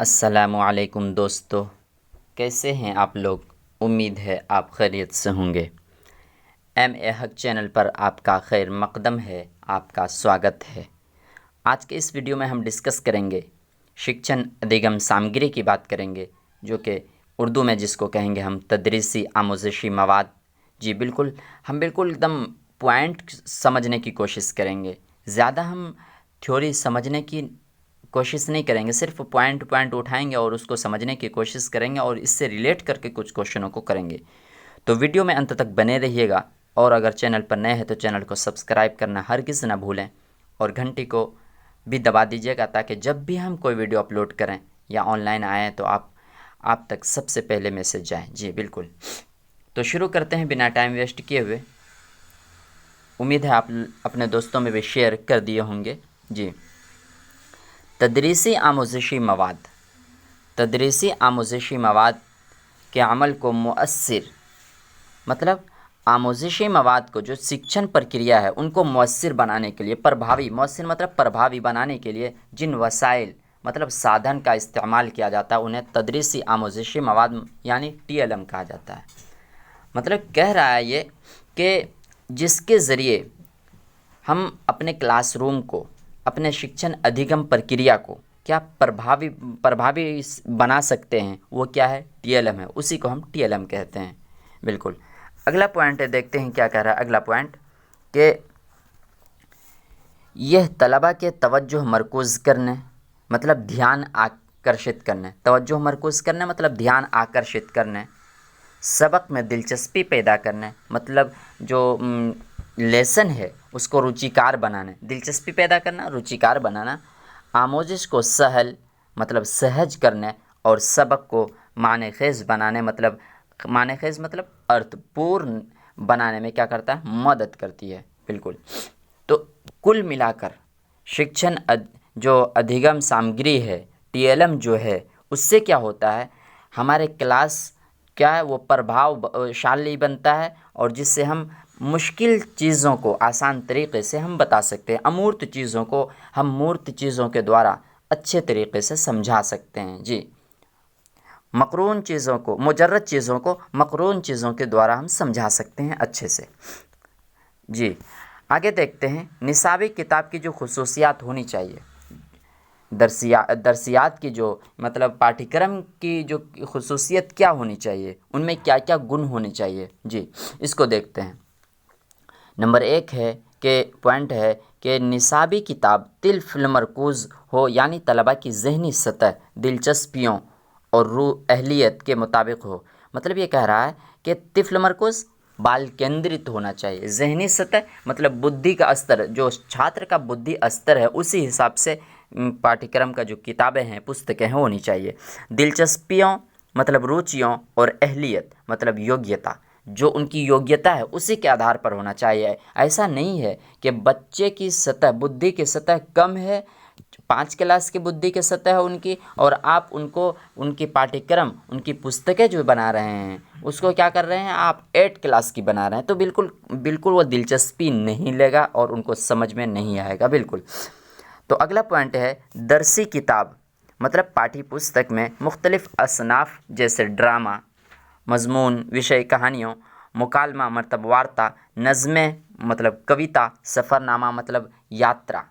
अस्सलामुअलैकुम दोस्तों, कैसे हैं आप लोग। उम्मीद है आप खैरियत से होंगे। ए हक चैनल पर आपका खैर मकदम है, आपका स्वागत है। आज के इस वीडियो में हम डिस्कस करेंगे शिक्षण अधिगम सामग्री की बात करेंगे, जो कि उर्दू में जिसको कहेंगे हम तदरीसी आमोज़शी मवाद। जी बिल्कुल, हम बिल्कुल एकदम पॉइंट समझने की कोशिश करेंगे। ज़्यादा हम थ्योरी समझने की कोशिश नहीं करेंगे, सिर्फ पॉइंट पॉइंट उठाएंगे और उसको समझने की कोशिश करेंगे और इससे रिलेट करके कुछ क्वेश्चनों को करेंगे। तो वीडियो में अंत तक बने रहिएगा, और अगर चैनल पर नए हैं तो चैनल को सब्सक्राइब करना हरगिज़ ना भूलें और घंटी को भी दबा दीजिएगा, ताकि जब भी हम कोई वीडियो अपलोड करें या ऑनलाइन आएँ तो आप तक सबसे पहले मैसेज जाए। जी बिल्कुल, तो शुरू करते हैं बिना टाइम वेस्ट किए हुए। उम्मीद है आप अपने दोस्तों में भी शेयर कर दिए होंगे। जी, तदरीसी आमोज़शी मवाद। तदरीसी आमोज़शी मवाद के अमल को मुअस्सिर, मतलब आमोज़शी मवाद को जो शिक्षण प्रक्रिया है उनको मुअस्सिर बनाने के लिए, प्रभावी, मुअस्सिर मतलब प्रभावी बनाने के लिए जिन वसाइल मतलब साधन का इस्तेमाल किया जाता है उन्हें तदरीसी आमोज़शी मवाद यानी TLM कहा जाता है। मतलब कह रहा है ये कि जिसके ज़रिए हम अपने क्लासरूम को, अपने शिक्षण अधिगम प्रक्रिया को क्या प्रभावी प्रभावी बना सकते हैं, वो क्या है, TLM है। उसी को हम TLM कहते हैं। बिल्कुल, अगला पॉइंट है, देखते हैं क्या कह रहा है अगला पॉइंट कि यह तलबा के तवज्जो मरकूज़ करने मतलब ध्यान आकर्षित करने, तवज्जो मरकूज़ करने मतलब ध्यान आकर्षित करने, सबक में दिलचस्पी पैदा करने मतलब जो लेसन है उसको रुचिकार बनाने, दिलचस्पी पैदा करना, रुचिकार बनाना, आमोजिश को सहल मतलब सहज करने, और सबक को मानेखेज़ बनाने मतलब मानेखेज़ मतलब अर्थपूर्ण बनाने में क्या करता है, मदद करती है। बिल्कुल, तो कुल मिलाकर शिक्षण जो अधिगम सामग्री है, TLM जो है, उससे क्या होता है, हमारे क्लास क्या है वो प्रभावशाली बनता है, और जिससे हम मुश्किल चीज़ों को आसान तरीक़े से हम बता सकते हैं, अमूर्त चीज़ों को हम मूर्त चीज़ों के द्वारा अच्छे तरीक़े से समझा सकते हैं। जी, मक़रून चीज़ों को, मुजर्रद चीज़ों को मक़रून चीज़ों के द्वारा हम समझा सकते हैं अच्छे से। जी, आगे देखते हैं निसाबी किताब की जो खुसूसियात होनी चाहिए, दरसियात की जो मतलब पाठ्यक्रम की जो खुसूसियत क्या होनी चाहिए, उनमें क्या क्या गुण होने चाहिए। जी, इसको देखते हैं। नंबर 1 है कि पॉइंट है कि निसाबी किताब तिल मरकूज़ हो, यानी तलबा की ज़हनी सतह दिलचस्पियों और रूह अहलियत के मुताबिक हो। मतलब ये कह रहा है कि तिफ़्ल मरकूज़ बाल केंद्रित होना चाहिए, ज़हनी सतह मतलब बुद्धि का स्तर, जो छात्र का बुद्धि स्तर है उसी हिसाब से पाठ्यक्रम का जो किताबें हैं, पुस्तकें हैं, होनी चाहिए। दिलचस्पियों मतलब रुचियों, और अहलियत मतलब योग्यता, जो उनकी योग्यता है उसी के आधार पर होना चाहिए। ऐसा नहीं है कि बच्चे की सतह, बुद्धि की सतह कम है, 5 क्लास की बुद्धि की सतह है उनकी, और आप उनको उनकी पाठ्यक्रम, उनकी पुस्तकें जो बना रहे हैं उसको क्या कर रहे हैं, आप 8 क्लास की बना रहे हैं, तो बिल्कुल बिल्कुल वो दिलचस्पी नहीं लेगा और उनको समझ में नहीं आएगा। बिल्कुल, तो अगला पॉइंट है दरसी किताब मतलब पाठ्य पुस्तक में मुख्तलिफ़ असनाफ जैसे ड्रामा, मज़मून, विषय, कहानियों, मुकालमा मतलब वार्ता, नज़में मतलब कविता, सफ़रनामा मतलब यात्रा,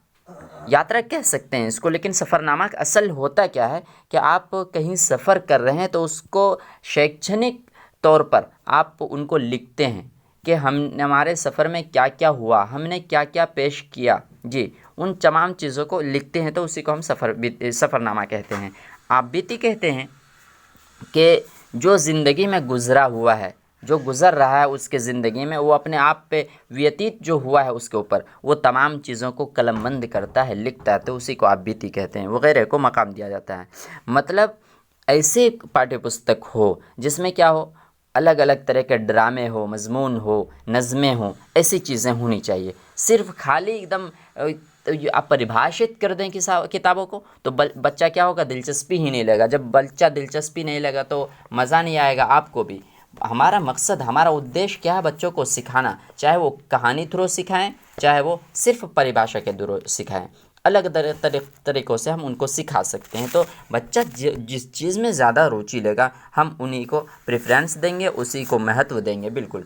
यात्रा कह सकते हैं इसको, लेकिन सफ़रनामा का असल होता क्या है कि आप कहीं सफ़र कर रहे हैं तो उसको शैक्षणिक तौर पर आप उनको लिखते हैं कि हमारे सफ़र में क्या क्या हुआ, हमने क्या क्या पेश किया। जी, उन तमाम चीज़ों को लिखते हैं, तो उसी को हम सफ़रनामा कहते हैं। आप बीती कहते हैं कि जो ज़िंदगी में गुज़रा हुआ है, जो गुज़र रहा है उसके ज़िंदगी में, वो अपने आप पे व्यतीत जो हुआ है उसके ऊपर वो तमाम चीज़ों को कलमबंद करता है, लिखता है, तो उसी को आप बीती कहते हैं। वगैरह को मकाम दिया जाता है। मतलब ऐसे पाठ्य पुस्तक हो जिसमें क्या हो, अलग अलग तरह के ड्रामे हो, मज़मून हो, नज़में हो, ऐसी चीज़ें होनी चाहिए। सिर्फ खाली एकदम तो ये आप परिभाषित कर दें किताबों को तो बच्चा क्या होगा, दिलचस्पी ही नहीं लेगा। जब बच्चा दिलचस्पी नहीं लेगा तो मज़ा नहीं आएगा आपको भी। हमारा मकसद, हमारा उद्देश्य क्या है, बच्चों को सिखाना, चाहे वो कहानी थ्रू सिखाएं, चाहे वो सिर्फ परिभाषा के थ्रू सिखाएं। अलग तरीक़ों से हम उनको सिखा सकते हैं। तो बच्चा जिस चीज़ में ज़्यादा रुचि लेगा हम उन्हीं को प्रेफरेंस देंगे, उसी को महत्व देंगे। बिल्कुल।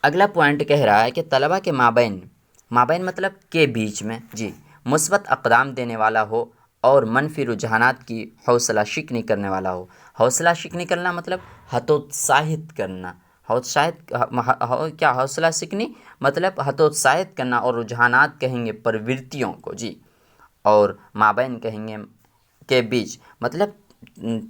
अगला पॉइंट कह रहा है कि तलबा के माबैन, माबैन मतलब के बीच में जी, मुस्बत अक़दाम देने वाला हो और मनफी रुझानात की हौसला शिकनी करने वाला हो। हौसला शिकनी करना मतलब हतोत्साहित करना, क्या हौसला शिकनी मतलब हतोत्साहित करना, और रुझानात कहेंगे प्रवृत्तियों को जी, और माबैन कहेंगे के बीच मतलब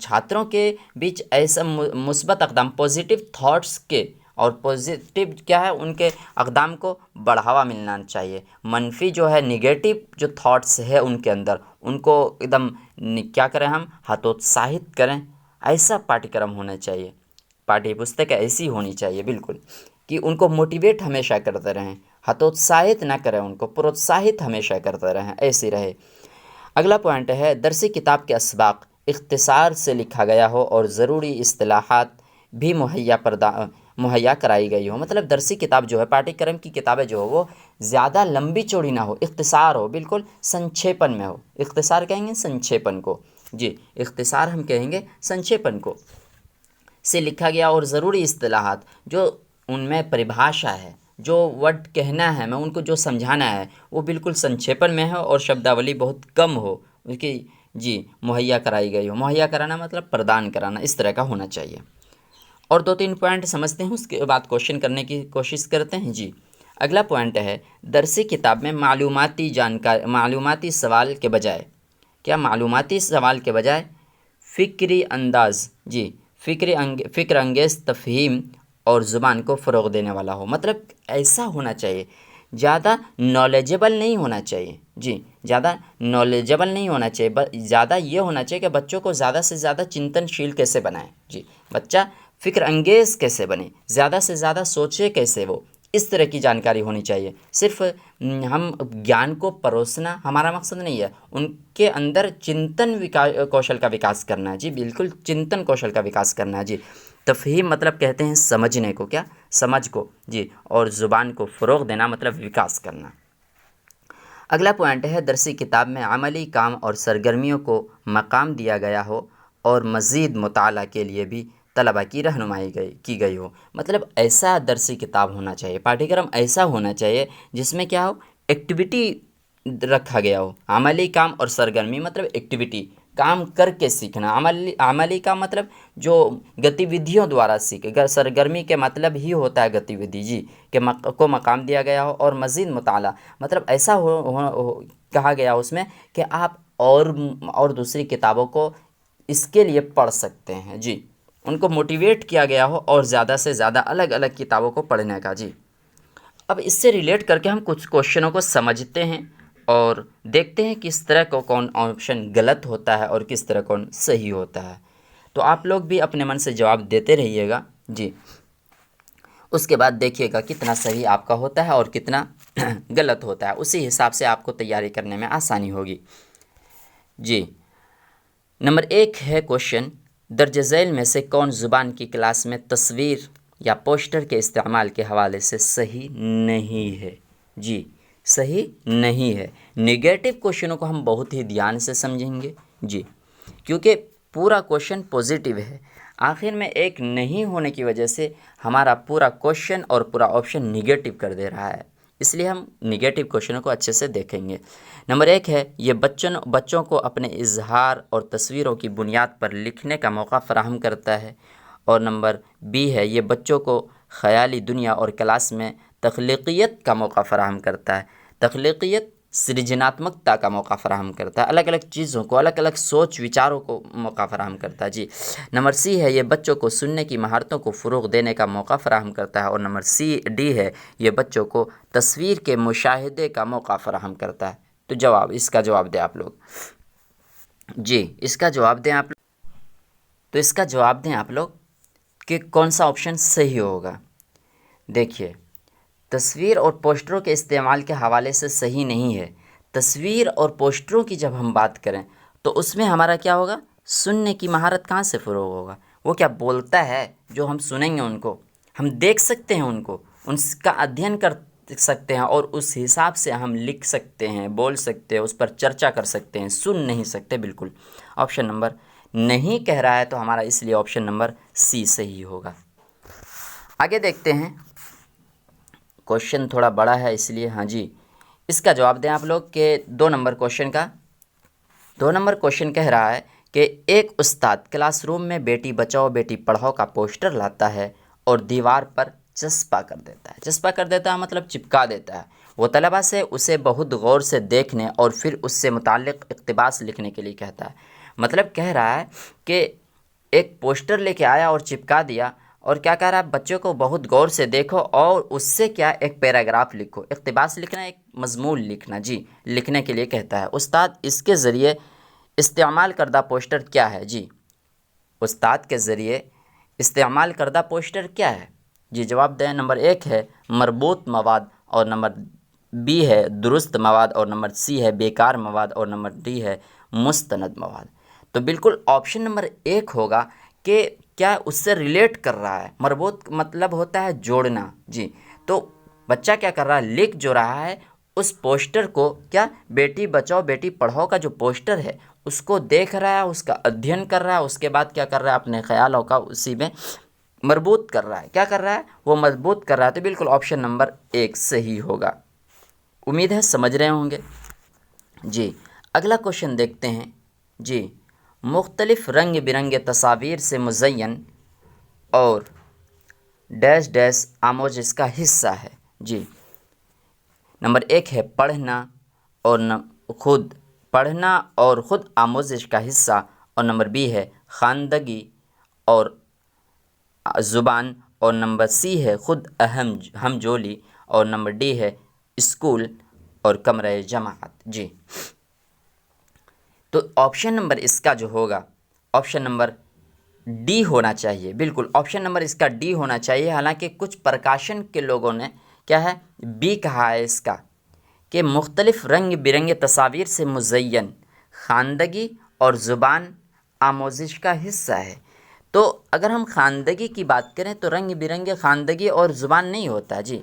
छात्रों के बीच ऐसा मुस्बत अक़दाम, पॉजिटिव थॉट्स के, और पॉजिटिव क्या है, उनके अक़दाम को बढ़ावा मिलना चाहिए। मनफी जो है निगेटिव जो थॉट्स है उनके अंदर, उनको एकदम क्या करें, हम हतोत्साहित करें। ऐसा पाठ्यक्रम होना चाहिए, पाठ्य पुस्तक ऐसी होनी चाहिए बिल्कुल, कि उनको मोटिवेट हमेशा करते रहें, हतोत्साहित ना करें, उनको प्रोत्साहित हमेशा करते रहें, ऐसी रहे। अगला पॉइंट है दरसी किताब के असबाक इख्तिसार से लिखा गया हो और ज़रूरी इस्तिलाहात भी मुहैया कराई गई हो। मतलब दरसी किताब जो है, पाठ्यक्रम की किताबें जो हो वो ज़्यादा लंबी चौड़ी ना हो, इख्तिसार हो, बिल्कुल संक्षेपण में हो। इख्तिसार कहेंगे संक्षेपण को जी, इख्तिसार हम कहेंगे संक्षेपण को, से लिखा गया, और ज़रूरी इस्तिलाहात जो उनमें परिभाषा है, जो वर्ड कहना है मैं उनको जो समझाना है वो बिल्कुल संक्षेपण में है और शब्दावली बहुत कम हो उसकी जी, मुहैया कराई गई हो। मुहैया कराना मतलब प्रदान कराना, इस तरह का होना चाहिए। और 2-3 पॉइंट समझते हैं, उसके बाद क्वेश्चन करने की कोशिश करते हैं जी। अगला पॉइंट है दरसी किताब में मालूमाती सवाल के बजाय, क्या मालूमाती सवाल के बजाय फ़िक्री अंदाज़ जी, फ़िक्र अंगेज़ तफ़हीम और ज़ुबान को फ़रोग़ देने वाला हो। मतलब ऐसा होना चाहिए, ज़्यादा नॉलेजेबल नहीं होना चाहिए जी, ज़्यादा नॉलेजेबल नहीं होना चाहिए, ज़्यादा ये होना चाहिए कि बच्चों को ज़्यादा से ज़्यादा चिंतनशील कैसे बनाएं जी, बच्चा फ़िक्र अंगेज़ कैसे बने, ज़्यादा से ज़्यादा सोचे कैसे वो, इस तरह की जानकारी होनी चाहिए। सिर्फ हम ज्ञान को परोसना हमारा मकसद नहीं है, उनके अंदर कौशल का विकास करना है जी, बिल्कुल चिंतन कौशल का विकास करना है जी। तफ़हीम मतलब कहते हैं समझने को, क्या समझ को जी, और ज़ुबान को फ़रोग़ देना मतलब विकास करना। अगला पॉइंट है दरसी किताब में अमली काम और सरगर्मियों को मकाम दिया गया हो और मज़ीद मुताला के लिए भी तलबा की रहनुमाई की गई हो। मतलब ऐसा दरसी किताब होना चाहिए, पाठ्यक्रम ऐसा होना चाहिए जिसमें क्या हो, एक्टिविटी रखा गया हो। अमली काम और सरगर्मी मतलब एक्टिविटी, काम करके सीखना। अमली का मतलब जो गतिविधियों द्वारा सीखे, सरगर्मी के मतलब ही होता है गतिविधि जी, को मकाम दिया गया हो। और मज़ीद मुताला मतलब ऐसा कहा गया उसमें कि आप और दूसरी किताबों को इसके लिए पढ़ सकते हैं जी, उनको मोटिवेट किया गया हो और ज़्यादा से ज़्यादा अलग अलग किताबों को पढ़ने का जी। अब इससे रिलेट करके हम कुछ क्वेश्चनों को समझते हैं और देखते हैं किस तरह को कौन ऑप्शन गलत होता है और किस तरह कौन सही होता है। तो आप लोग भी अपने मन से जवाब देते रहिएगा जी, उसके बाद देखिएगा कितना सही आपका होता है और कितना गलत होता है, उसी हिसाब से आपको तैयारी करने में आसानी होगी जी। नंबर 1 है क्वेश्चन, दर्ज झैल में से कौन ज़ुबान की क्लास में तस्वीर या पोस्टर के इस्तेमाल के हवाले से सही नहीं है जी, सही नहीं है। नेगेटिव क्वेश्चनों को हम बहुत ही ध्यान से समझेंगे जी, क्योंकि पूरा क्वेश्चन पॉजिटिव है, आखिर में एक नहीं होने की वजह से हमारा पूरा क्वेश्चन और पूरा ऑप्शन निगेटिव कर दे रहा है, इसलिए हम निगेटिव क्वेश्चनों को अच्छे से देखेंगे। नंबर 1 है ये बच्चों को अपने इजहार और तस्वीरों की बुनियाद पर लिखने का मौका फराहम करता है। और नंबर बी है ये बच्चों को ख़याली दुनिया और क्लास में तख्लीक़ियत का मौका फ़राहम करता है। तख्लीक़ियत सृजनात्मकता का मौका फ़राहम करता है, अलग अलग चीज़ों को, अलग अलग सोच विचारों को मौका फ़राहम करता है जी। नंबर सी है ये बच्चों को सुनने की महारतों को फ़रोग़ देने का मौका फ़राहम करता है। और नंबर डी है ये बच्चों को तस्वीर के मुशाहिदे का मौका फ़राहम करता है। तो इसका जवाब दें आप लोग जी, इसका जवाब दें आप लोग। तो इसका जवाब दें आप लोग कि कौन सा ऑप्शन सही होगा। देखिए, तस्वीर और पोस्टरों के इस्तेमाल के हवाले से सही नहीं है। तस्वीर और पोस्टरों की जब हम बात करें तो उसमें हमारा क्या होगा, सुनने की महारत कहाँ से फ़रोग़ होगा। वो क्या बोलता है, जो हम सुनेंगे उनको हम देख सकते हैं, उनका अध्ययन सकते हैं और उस हिसाब से हम लिख सकते हैं, बोल सकते हैं, उस पर चर्चा कर सकते हैं, सुन नहीं सकते बिल्कुल। ऑप्शन नंबर नहीं कह रहा है तो हमारा इसलिए ऑप्शन नंबर सी सही होगा। आगे देखते हैं, क्वेश्चन थोड़ा बड़ा है इसलिए, हाँ जी, इसका जवाब दें आप लोग के 2 नंबर क्वेश्चन का। 2 नंबर क्वेश्चन कह रहा है कि एक उस्ताद क्लासरूम में बेटी बचाओ बेटी पढ़ाओ का पोस्टर लाता है और दीवार पर चस्पा कर देता है। चस्पा कर देता है मतलब चिपका देता है। वो तलबा से उसे बहुत गौर से देखने और फिर उससे मुताल्लिक़ इक़्तिबास लिखने के लिए कहता है। मतलब कह रहा है कि एक पोस्टर लेके आया और चिपका दिया, और क्या कह रहा है, बच्चों को बहुत गौर से देखो और उससे क्या एक पैराग्राफ लिखो। इक़्तिबास लिखना, एक मज़मून लिखना, जी, लिखने के लिए कहता है। उस्ताद इसके ज़रिए इस्तेमाल करदा पोस्टर क्या है? जी, उस्ताद के ज़रिए इस्तेमाल करदा पोस्टर क्या है? जी, जवाब दें। नंबर 1 है मरबूत मवाद, और नंबर बी है दुरुस्त मवाद, और नंबर सी है बेकार मवाद, और नंबर डी है मुस्तनद मवाद। तो बिल्कुल ऑप्शन नंबर 1 होगा कि क्या उससे रिलेट कर रहा है। मरबूत मतलब होता है जोड़ना, जी। तो बच्चा क्या कर रहा है, लिख जो रहा है उस पोस्टर को, क्या, बेटी बचाओ बेटी पढ़ाओ का जो पोस्टर है उसको देख रहा है, उसका अध्ययन कर रहा है, उसके बाद क्या कर रहा है, अपने ख्यालों का उसी में मजबूत कर रहा है। क्या कर रहा है, वो मजबूत कर रहा है। तो बिल्कुल ऑप्शन नंबर 1 सही होगा। उम्मीद है समझ रहे होंगे। जी, अगला क्वेश्चन देखते हैं। जी, मुख्तलिफ रंग बिरंगे तस्वीर से मुज़य्यन और डैश डैश आमोज़ का हिस्सा है। जी, नंबर 1 है पढ़ना और खुद पढ़ना और ख़ुद आमोज़श का हिस्सा, और नंबर बी है ख़ानदगी और ज़ुबान, और नंबर सी है ख़ुद हमजोली, और नंबर डी है स्कूल और कमरे जमाअत। जी, तो ऑप्शन नंबर इसका जो होगा, ऑप्शन नंबर डी होना चाहिए। बिल्कुल ऑप्शन नंबर इसका डी होना चाहिए। हालांकि कुछ प्रकाशन के लोगों ने क्या है, बी कहा है इसका, कि मुख्तलिफ रंग बिरंगे तस्वीर से मुज़य्यन ख़ानदगी और ज़ुबान आमोज़िश का हिस्सा है। तो अगर हम ख़ानदगी की बात करें तो रंग बिरंगे ख़ानदगी और ज़ुबान नहीं होता। जी,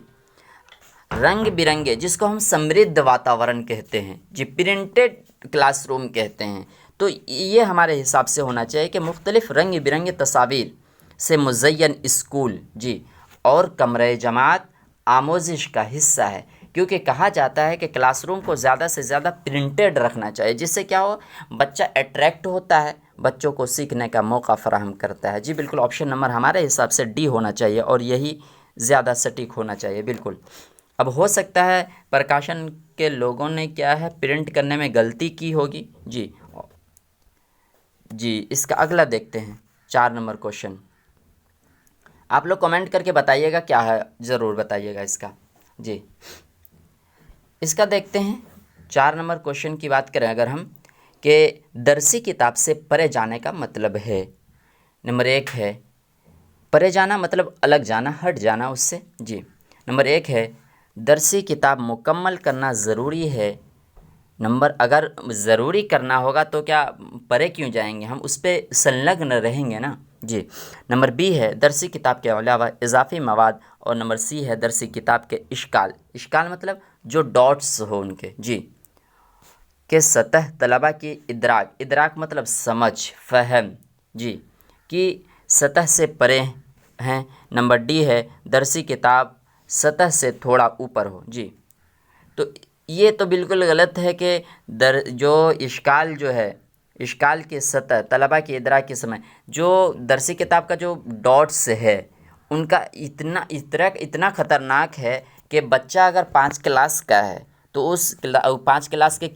रंग बिरंगे जिसको हम समृद्ध वातावरण कहते हैं, जी, प्रिंटेड क्लासरूम कहते हैं। तो ये हमारे हिसाब से होना चाहिए कि मुख्तलिफ रंग बिरंगे तस्वीर से मुज़य्यन स्कूल, जी, और कमरे जमात आमोज़िश का हिस्सा है। क्योंकि कहा जाता है कि क्लासरूम को ज़्यादा से ज़्यादा प्रिंटेड रखना चाहिए, जिससे क्या हो, बच्चा अट्रैक्ट होता है, बच्चों को सीखने का मौका फराहम करता है। जी, बिल्कुल ऑप्शन नंबर हमारे हिसाब से डी होना चाहिए और यही ज़्यादा सटीक होना चाहिए। बिल्कुल। अब हो सकता है प्रकाशन के लोगों ने क्या है, प्रिंट करने में गलती की होगी। जी जी, इसका अगला देखते हैं, 4 नंबर क्वेश्चन। आप लोग कमेंट करके बताइएगा क्या है, ज़रूर बताइएगा इसका। जी, इसका देखते हैं 4 नंबर क्वेश्चन की बात करें अगर हम, कि दरसी किताब से परे जाने का मतलब है। नंबर 1 है परे जाना मतलब अलग जाना, हट जाना उससे। जी, नंबर 1 है दरसी किताब मुकम्मल करना ज़रूरी है। नंबर, अगर ज़रूरी करना होगा तो क्या परे क्यों जाएंगे, हम उस पर संलग्न रहेंगे ना। जी, नंबर बी है दरसी किताब के अलावा इजाफ़ी मवाद, और नंबर सी है दरसी किताब के इश्काल। इश्काल मतलब जो डॉट्स हो उनके, जी, के सतह तलबा की इदराक, इदराक मतलब समझ, फ़हम, जी, की सतह से परे हैं। नंबर डी है दरसी किताब सतह से थोड़ा ऊपर हो। जी, तो ये तो बिल्कुल गलत है कि जो इश्काल जो है, इश्काल की सतह तलबा की इदराक के समय जो दरसी किताब का जो डॉट्स है उनका इतना ख़तरनाक है कि बच्चा अगर 5 क्लास का है तो उस 5 क्लास के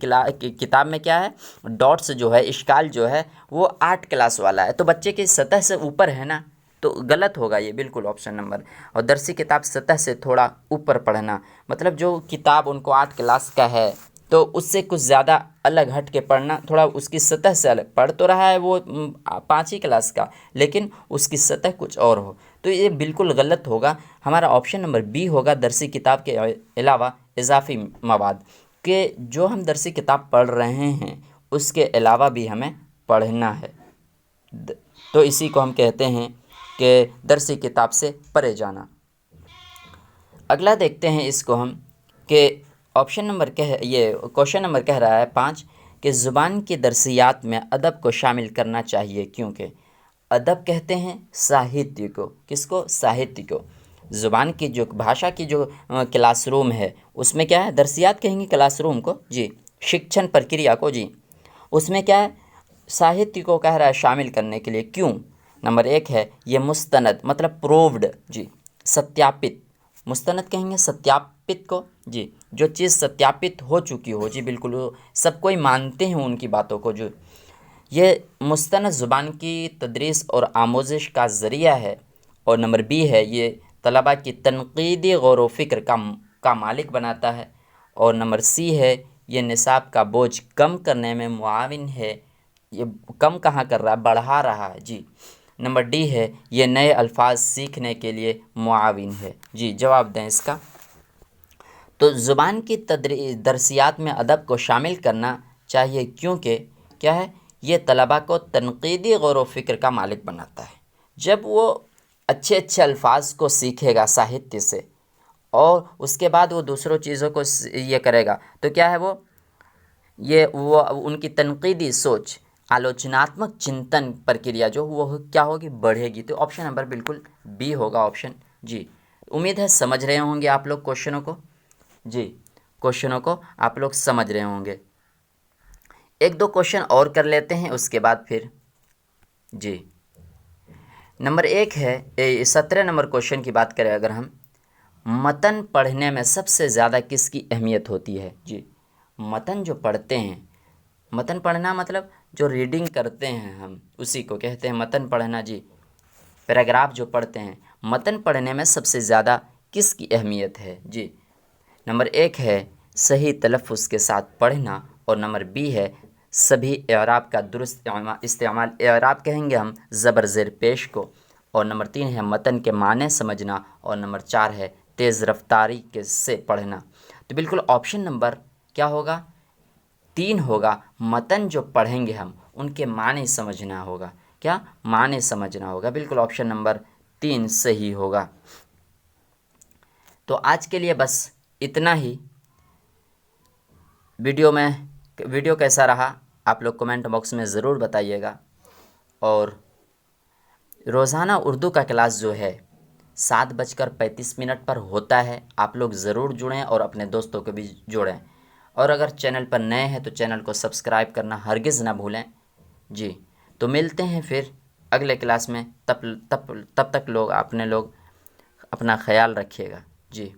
किताब में क्या है, डॉट्स जो है, इश्काल जो है वो 8 क्लास वाला है, तो बच्चे की सतह से ऊपर है ना, तो गलत होगा ये बिल्कुल ऑप्शन नंबर। और दरसी किताब सतह से थोड़ा ऊपर पढ़ना मतलब जो किताब उनको 8 क्लास का है तो उससे कुछ ज़्यादा अलग हट के पढ़ना, थोड़ा उसकी सतह से अलग। पढ़ तो रहा है वो 5 ही क्लास का, लेकिन उसकी सतह कुछ और हो, तो ये बिल्कुल गलत होगा। हमारा ऑप्शन नंबर बी होगा दरसी किताब के अलावा इजाफ़ी मवाद, कि जो हम दरसी किताब पढ़ रहे हैं उसके अलावा भी हमें पढ़ना है। तो इसी को हम कहते हैं कि दरसी किताब से परे जाना। अगला देखते हैं इसको हम कि ऑप्शन नंबर ये क्वेश्चन नंबर कह रहा है 5 कि ज़ुबान की दरसियात में अदब को शामिल करना चाहिए, क्योंकि अदब कहते हैं साहित्य को, किसको? साहित्य को। ज़ुबान की जो भाषा की जो क्लासरूम है उसमें क्या है? दरसियात कहेंगे क्लासरूम को जी, शिक्षण प्रक्रिया को जी, उसमें क्या है? साहित्य को कह रहा है शामिल करने के लिए। क्यों? नंबर 1 है ये मुस्तनद मतलब प्रूव्ड जी, सत्यापित। मुस्तनद कहेंगे सत्यापित को जी, जो चीज़ सत्यापित हो चुकी हो जी, बिल्कुल वो सब कोई मानते हैं उनकी बातों को जो। ये मुस्तनद ज़ुबान की तदरीस और आमोज़िश का ज़रिया है। और नंबर बी है ये तलबा की तनक़ीदी गौर व फ़िक्र का मालिक बनाता है। और नंबर सी है ये निसाब का बोझ कम करने में मुआविन है। ये कम कहाँ कर रहा है? बढ़ा रहा है जी। नंबर डी है ये नए अल्फाज सीखने के लिए मुआविन है जी। जवाब दें इसका। तो ज़ुबान की दरसियात में अदब को शामिल करना चाहिए, क्योंकि क्या है? ये तलबा को तनक़ीदी गौर व फ़िक्र का मालिक बनाता है। जब वो अच्छे अच्छे अल्फाज को सीखेगा साहित्य से और उसके बाद वो दूसरों चीज़ों को ये करेगा, तो क्या है? वो उनकी तनक़ीदी सोच, आलोचनात्मक चिंतन प्रक्रिया जो वो क्या होगी? बढ़ेगी। तो ऑप्शन नंबर बिल्कुल बी होगा ऑप्शन जी। उम्मीद है समझ रहे होंगे आप लोग क्वेश्चनों को जी, क्वेश्चनों को आप लोग समझ रहे होंगे। एक दो क्वेश्चन और कर लेते हैं उसके बाद फिर जी। नंबर 1 है 17 नंबर क्वेश्चन की बात करें अगर हम, मतन पढ़ने में सबसे ज़्यादा किसकी अहमियत होती है जी? मतन जो पढ़ते हैं, मतन पढ़ना मतलब जो रीडिंग करते हैं हम उसी को कहते हैं मतन पढ़ना जी। पैराग्राफ जो पढ़ते हैं, मतन पढ़ने में सबसे ज़्यादा किसकी अहमियत है जी? नंबर 1 है सही तलफ़ुज़ के साथ पढ़ना। और नंबर बी है सभी एराब का दुरुस्त इस्तेमाल। एराब कहेंगे हम ज़बर ज़ेर पेश को। और नंबर 3 है मतन के माने समझना। और नंबर 4 है तेज़ रफ्तारी के से पढ़ना। तो बिल्कुल ऑप्शन नंबर क्या होगा? 3 होगा। मतन जो पढ़ेंगे हम उनके माने समझना होगा। क्या? माने समझना होगा। बिल्कुल ऑप्शन नंबर 3 सही होगा। तो आज के लिए बस इतना ही। वीडियो कैसा रहा आप लोग कमेंट बॉक्स में ज़रूर बताइएगा। और रोज़ाना उर्दू का क्लास जो है 7:35 पर होता है। आप लोग ज़रूर जुड़ें और अपने दोस्तों को भी जोड़ें। और अगर चैनल पर नए हैं तो चैनल को सब्सक्राइब करना हरगिज़ ना भूलें जी। तो मिलते हैं फिर अगले क्लास में। तब तक लोग अपना ख्याल रखिएगा जी।